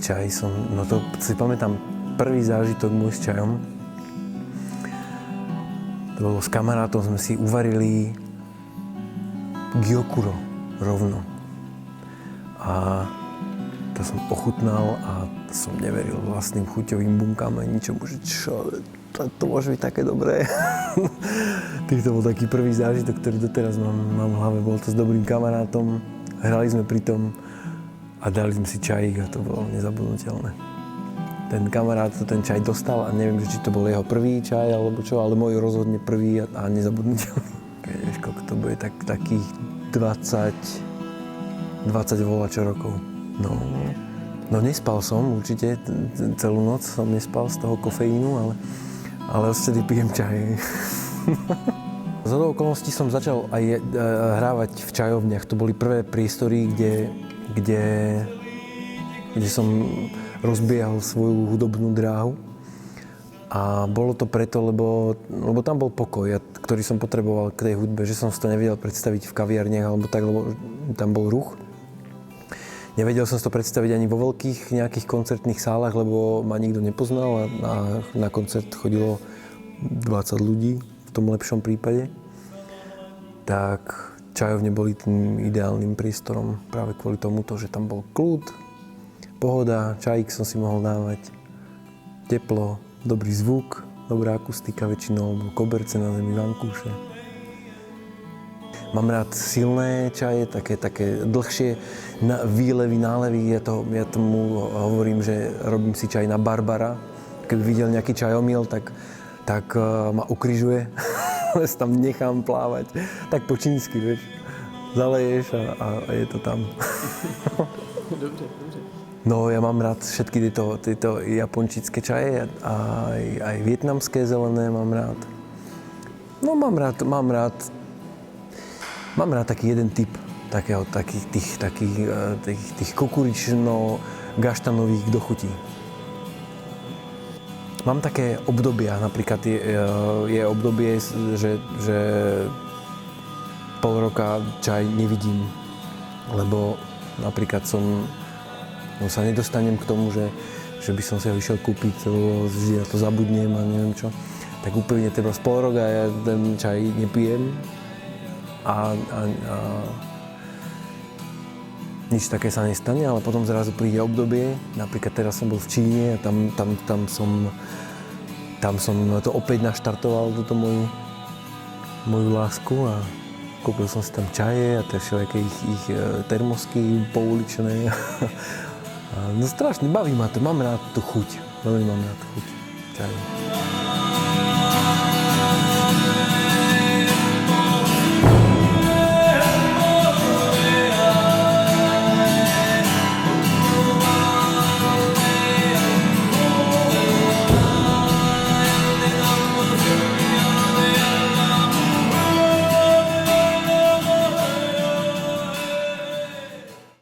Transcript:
Čaj no to si pamätám, prvý zážitok môj s čajom. To bolo s kamarátom, sme si uvarili gyokuro rovno. A to som ochutnal a som neveril vlastným chuťovým bunkám ani ničomu, že čo, to môže byť také dobré. To bol taký prvý zážitok, ktorý doteraz mám v hlave. Bol to s dobrým kamarátom, hrali sme pri tom a dali sme si čajík a to bolo nezabudnutelné. Ten kamarát ten čaj dostal a neviem, či to bol jeho prvý čaj alebo čo, ale môj rozhodne prvý a nezabudnutelný. Keď vieš, koľko to bude, takých 20 volačo rokov. No nespal som určite, celú noc som nespal z toho kofeínu, ale odtedy pijem čaj. Zhodou okolností som začal aj hrávať v čajovniach. To boli prvé priestory, kde som rozbiehal svoju hudobnú dráhu. A bolo to preto, lebo tam bol pokoj, ktorý som potreboval k tej hudbe, že som si to nevedel predstaviť v kaviarniach alebo tak, lebo tam bol ruch. Nevedel som si to predstaviť ani vo veľkých nejakých koncertných sálach, lebo ma nikto nepoznal a na koncert chodilo 20 ľudí v tom lepšom prípade. Tak čajovne boli tým ideálnym priestorom práve kvôli tomuto, že tam bol kľud, pohoda, čajík som si mohol dávať, teplo, dobrý zvuk, dobrá akustika väčšinou, alebo koberce na zemi, vankúše. Mám rád silné čaje, také dlhšie výlevy, nálevy. Ja tomu hovorím, že robím si čaj na Barbara. Keby videl nejaký čajomil, tak ma ukrižuje. Tam nechám plávať. Tak po čínsky, vieš. Zaleješ a je to tam. Dobre. No, ja mám rád všetky tieto japončické čaje a aj vietnamské zelené mám rád. No, mám rád taký jeden typ takých kukurično-gaštanových dochutí. Mám také obdobia, napríklad je obdobie, že pol roka čaj nevidím, lebo napríklad sa nedostanem k tomu, že by som si ho išiel kúpiť, lebo vždy na to zabudnem a neviem čo. Tak úplne treba z pol roka ja ten čaj nepijem a nič také sa nestane, ale potom zrazu príde obdobie, napríklad teraz som bol v Číne a tam som to opäť naštartoval túto moju lásku a kúpil som si tam čaje a tie všelijaké ich termosky pouličné. No strašne, baví ma to, mám rád tú chuť, veľmi mám rád chuť čaju.